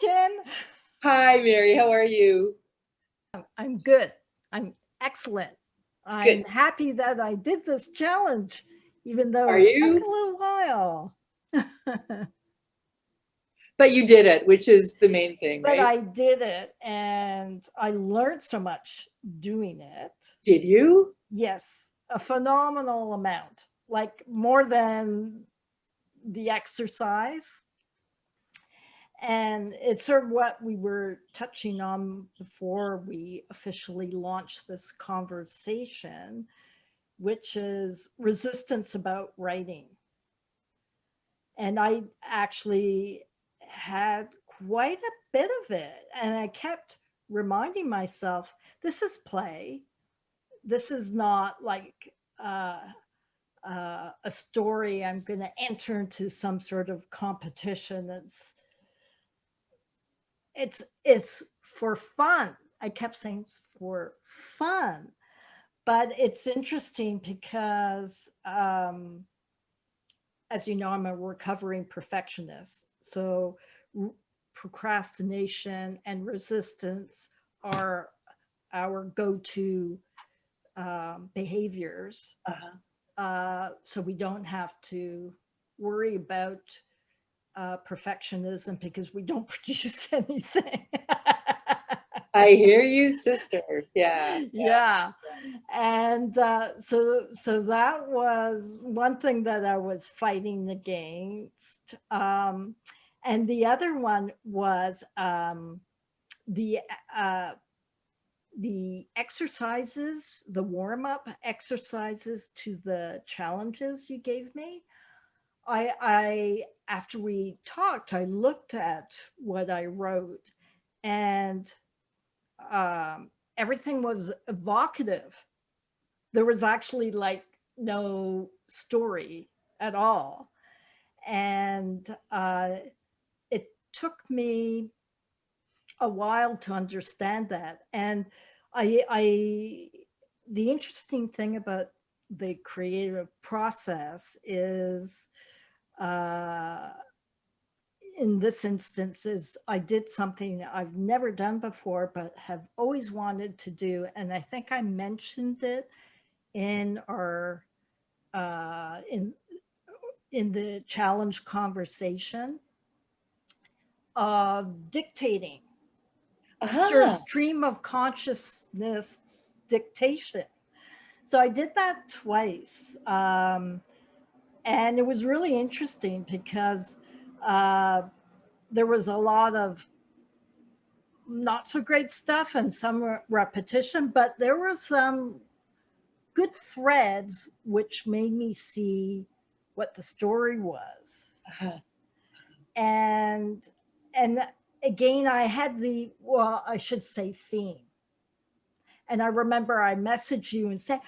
Jen. Hi, Mary. How are you? I'm good. I'm excellent. I'm Good. happy that I did this challenge, even though Are it took you? a little while. But you did it, which is the main thing, But right? I did it and I learned so much doing it. Did you? Yes, a phenomenal amount, like more than the exercise. And it's sort of what we were touching on before we officially launched this conversation, which is resistance about writing. And I actually had quite a bit of it. And I kept reminding myself this is play. This is not like uh, a story I'm going to enter into some sort of competition. It's for fun. I kept saying it's for fun, but it's interesting because as you know, I'm a recovering perfectionist. So procrastination and resistance are our go-to behaviors. Uh-huh. So we don't have to worry about perfectionism because we don't produce anything. I hear you, sister. Yeah. Yeah, and so that was one thing that I was fighting against, and the other one was the uh, the exercises, the warm up exercises to the challenges you gave me. I after we talked, I looked at what I wrote, and everything was evocative. There was actually like no story at all. And it took me a while to understand that. And I the interesting thing about the creative process is uh, in this instance is I did something I've never done before, but have always wanted to do. And I think I mentioned it in our uh, in in the challenge conversation of dictating, sort of Aha. stream of consciousness dictation. So I did that twice. And it was really interesting because uh, there was a lot of not so great stuff and some repetition, but there were some good threads which made me see what the story was. Aha. And again I had the, well, I should say, theme. And I remember I messaged you and said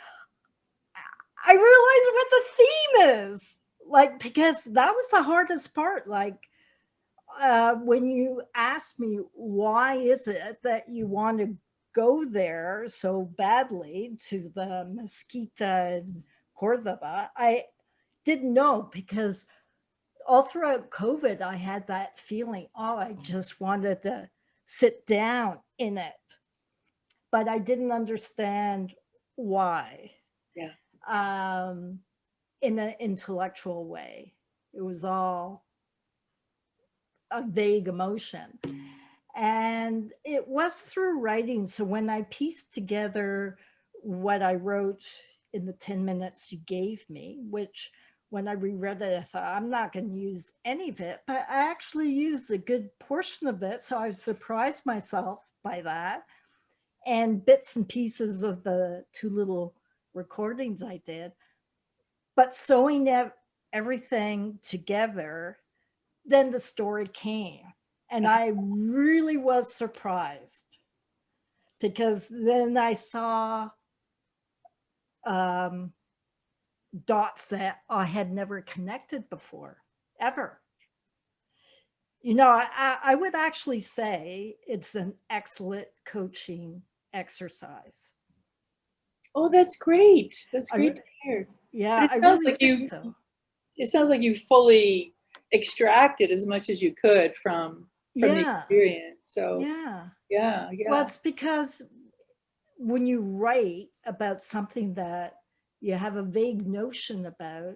I realized what the theme is, like, because that was the hardest part. Like when you asked me why is it that you want to go there so badly to the Mesquita in Cordoba, I didn't know, because all throughout COVID, I had that feeling, oh, I just wanted to sit down in it, but I didn't understand why Yeah. um, in an intellectual way. It was all a vague emotion. And it was through writing. So when I pieced together what I wrote in the 10 minutes you gave me, which when I reread it, I thought, I'm not going to use any of it, but I actually used a good portion of it. So I surprised myself by that. And bits and pieces of the two little recordings I did. But sewing everything together, then the story came. And I really was surprised because then I saw um, dots that I had never connected before, ever. You know, I would actually say it's an excellent coaching exercise. Oh, that's great. That's I, great to hear. But yeah, it I sounds really like think so. it sounds like you fully extracted as much as you could from from the Yeah. experience. So Yeah. yeah, Well, yeah. it's because when you write about something that you have a vague notion about,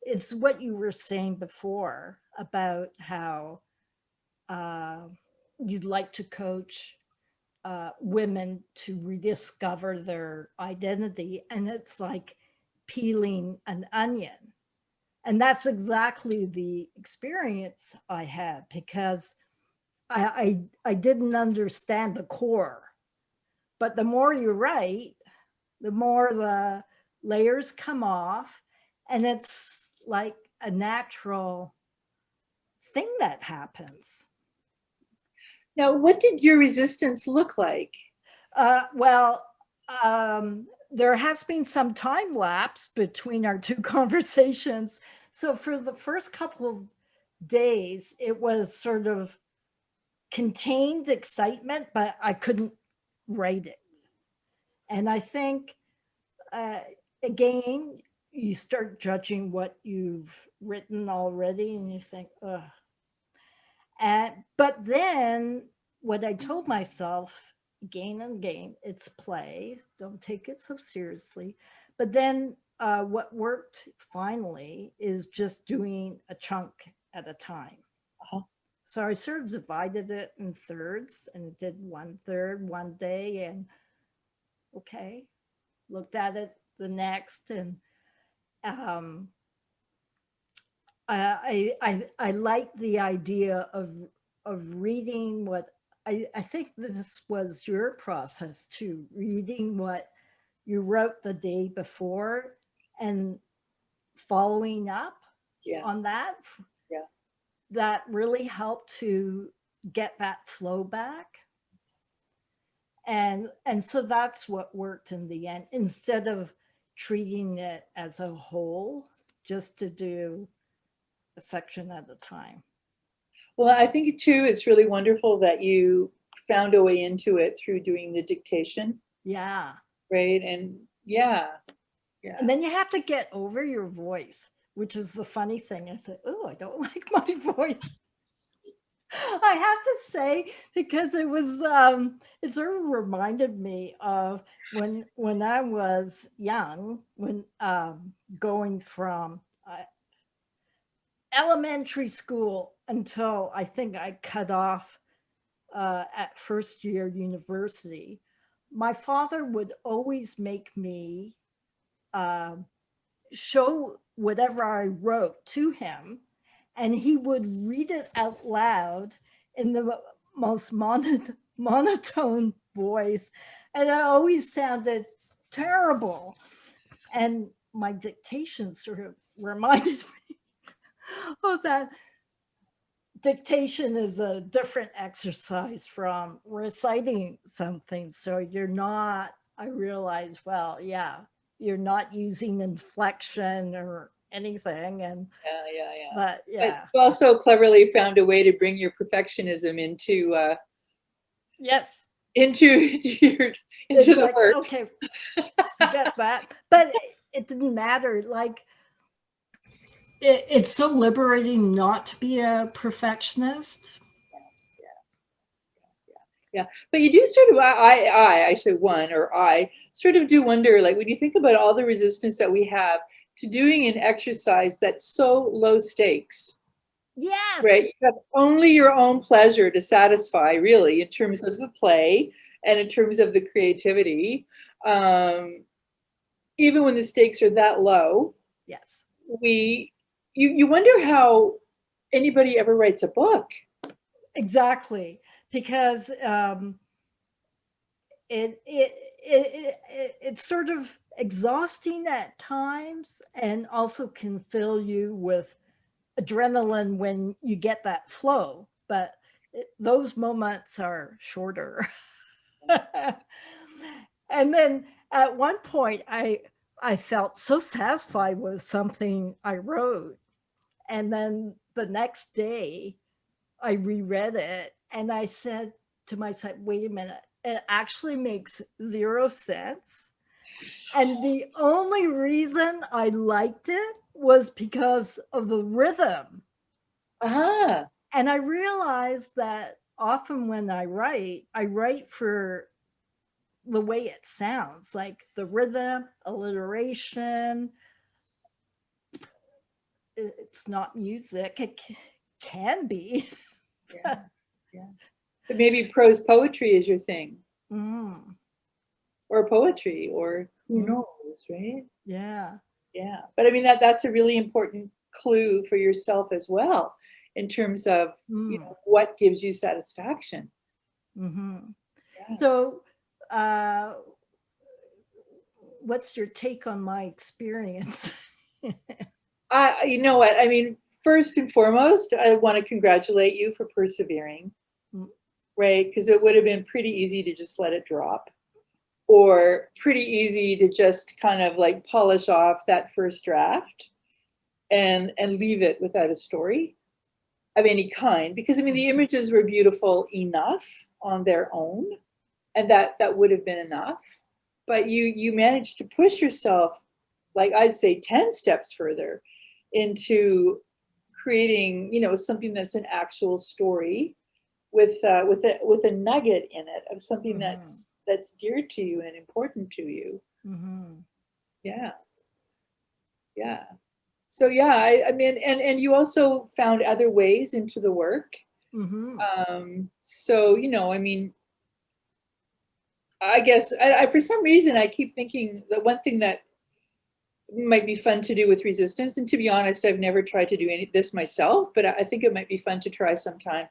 it's what you were saying before about how uh, you'd like to coach women to rediscover their identity. And it's like peeling an onion. And that's exactly the experience I had because I didn't understand the core. But the more you write, the more the layers come off. And it's like a natural thing that happens. Now, what did your resistance look like? Well, there has been some time lapse between our two conversations. So for the first couple of days, it was sort of contained excitement, but I couldn't write it. And I think, uh, again, you start judging what you've written already and you think, ugh. But then what I told myself again and again, it's play, don't take it so seriously. But then what worked finally is just doing a chunk at a time. Uh-huh. So I sort of divided it in thirds and did one third one day and okay, looked at it the next and um, I like the idea of reading what I think this was your process too, reading what you wrote the day before and following up Yeah, on that. yeah. That really helped to get that flow back. And so that's what worked in the end instead of treating it as a whole, just to do a section at a time. Well, I think too, it's really wonderful that you found a way into it through doing the dictation, Yeah. right? And yeah, yeah. And then you have to get over your voice, which is the funny thing. I said, oh, I don't like my voice. I have to say, because it sort of reminded me of when I was young, when going from elementary school until I think I cut off at first year university. My father would always make me uh, show whatever I wrote to him, and he would read it out loud in the most monotone voice. And it always sounded terrible. And my dictation sort of reminded me of that. Dictation is a different exercise from reciting something. So you're not, I realize, well, yeah, you're not using inflection or anything. And, Yeah, yeah, yeah. but But yeah, you also cleverly found a way to bring your perfectionism yes, into your into it's the like, work. okay, forget that. But it didn't matter. Like, it's so liberating not to be a perfectionist. Yeah, but you do sort of I say one or I sort of do wonder, like when you think about all the resistance that we have to doing an exercise that's so low stakes, Yes, right? You have only your own pleasure to satisfy, really, in terms of the play and in terms of the creativity. Um, Even when the stakes are that low, yes, we you wonder how anybody ever writes a book. exactly. Because it's sort of exhausting at times and also can fill you with adrenaline when you get that flow, but those moments are shorter. And then at one point I felt so satisfied with something I wrote, and then the next day I reread it and I said to myself, wait a minute, it actually makes zero sense. And the only reason I liked it was because of the rhythm. Aha. And I realized that often when I write for the way it sounds, like the rhythm, alliteration. It's not music. Can be. Yeah, yeah. But maybe prose poetry is your thing, Mm, or poetry, or who mm, knows, right? yeah. Yeah. But I mean that's a really important clue for yourself as well, in terms of, Mm, what gives you satisfaction. hmm. Yeah. So, uh, what's your take on my experience? You know what? I mean, first and foremost, I want to congratulate you for persevering, Mm, right? Because it would have been pretty easy to just let it drop, or pretty easy to just kind of like polish off that first draft and leave it without a story of any kind. Because I mean, the images were beautiful enough on their own, and that would have been enough. But you managed to push yourself, like I'd say, 10 steps further into creating, something that's an actual story with a nugget in it of something mhm, that's dear to you and important to you. mhm, Yeah, yeah. So yeah, I mean, and you also found other ways into the work. mhm, So I mean, I guess for some reason I keep thinking that one thing that might be fun to do with resistance, and to be honest, I've never tried to do any this myself, but I think it might be fun to try sometime,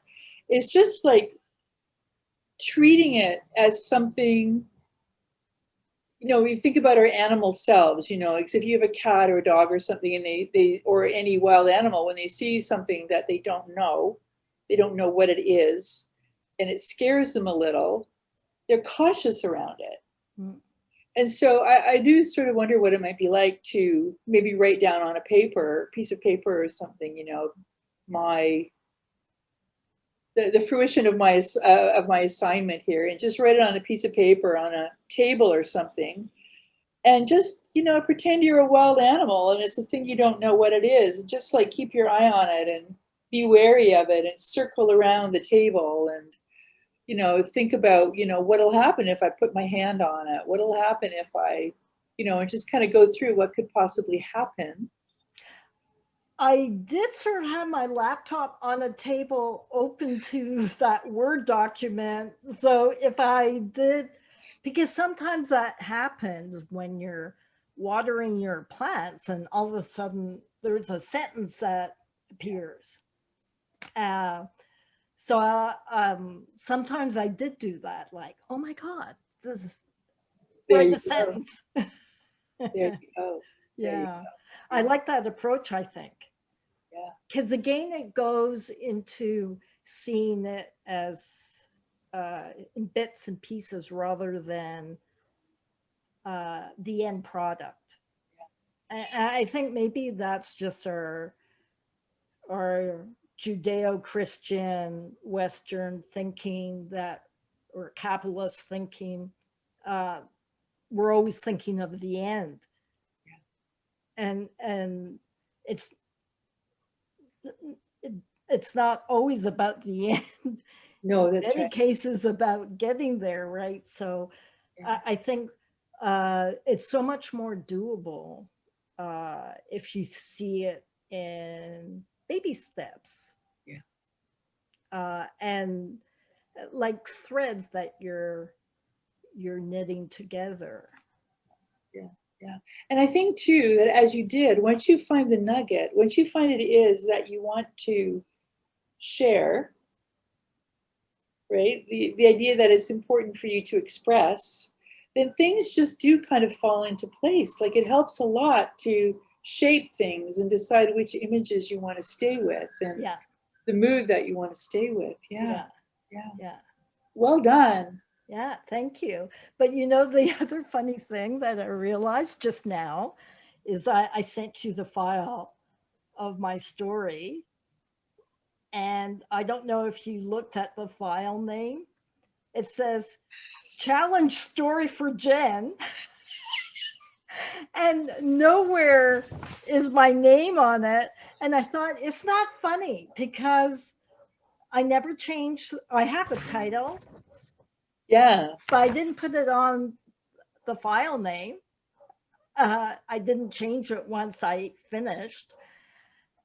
is just like treating it as something. We think about our animal selves, like if you have a cat or a dog or something, and they or any wild animal, when they see something that they don't know what it is, and it scares them a little, they're cautious around it. mm, And so I do sort of wonder what it might be like to maybe write down on a piece of paper or something, my the fruition of my assignment here, and just write it on a piece of paper on a table or something, and just pretend you're a wild animal and it's a thing you don't know what it is. Just like keep your eye on it and be wary of it and circle around the table and think about what'll happen if I put my hand on it, what'll happen if I and just kind of go through what could possibly happen. I did sort of have my laptop on a table open to that Word document. So if I did, because sometimes that happens when you're watering your plants and all of a sudden there's a sentence that appears. Uh, so sometimes I did do that, like, oh my God, this is There writing you a go. sentence. There you go. There you Yeah. go. I Yeah. like that approach, I think. Yeah. Because again, it goes into seeing it as in bits and pieces rather than the end product. And I think maybe that's just our Judeo-Christian Western thinking, that or capitalist thinking. Uh, we're always thinking of the end, and it's it, it's not always about the end. In No, that's many right. cases about getting there, right? So Yeah. I think it's so much more doable if you see it in baby steps, Yeah. and like threads that you're knitting together. Yeah. Yeah. And I think too that as you did, once you find the nugget, once you find it is that you want to share, right? The idea that it's important for you to express, then things just do kind of fall into place. Like it helps a lot to shape things and decide which images you want to stay with and Yeah, the mood that you want to stay with. Yeah. yeah, Yeah. yeah. Well done. Yeah, thank you. But you know, the other funny thing that I realized just now is I sent you the file of my story. And I don't know if you looked at the file name. It says challenge story for Jen. And nowhere is my name on it. And I thought it's not funny because I never changed. I have a title, Yeah. but I didn't put it on the file name. I didn't change it once I finished,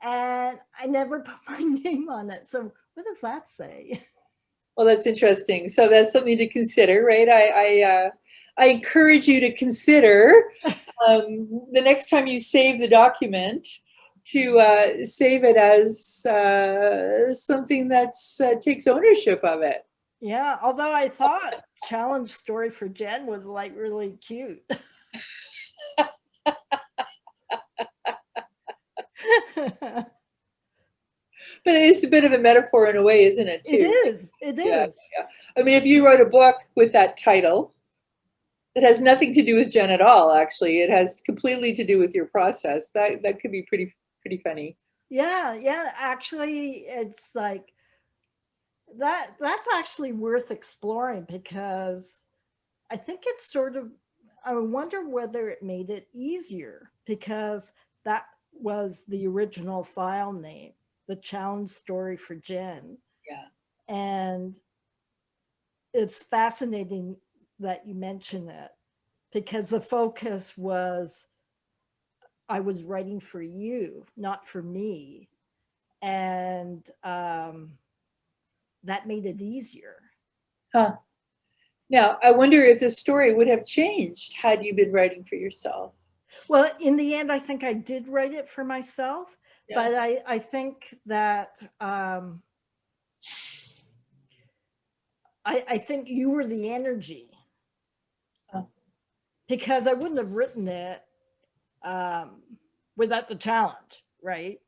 and I never put my name on it. So what does that say? Well, that's interesting. So that's something to consider, right? I encourage you to consider the next time you save the document to save it as something that's takes ownership of it. Yeah, although I thought challenge story for Jen was like really cute. But it's a bit of a metaphor in a way, isn't it, It too? is. It Yeah, is. yeah. I mean, if you wrote a book with that title, it has nothing to do with Jen at all, actually. It has completely to do with your process. That could be pretty funny. Yeah, yeah. Actually, it's like that's actually worth exploring because I think it's sort of, I wonder whether it made it easier because that was the original file name, the challenge story for Jen. Yeah. And it's fascinating that you mention it because the focus was I was writing for you, not for me. And that made it easier. Huh. Now, I wonder if the story would have changed had you been writing for yourself. Well, in the end, I think I did write it for myself, Yeah. but I think that I think you were the energy Oh, because I wouldn't have written it um, without the challenge, right?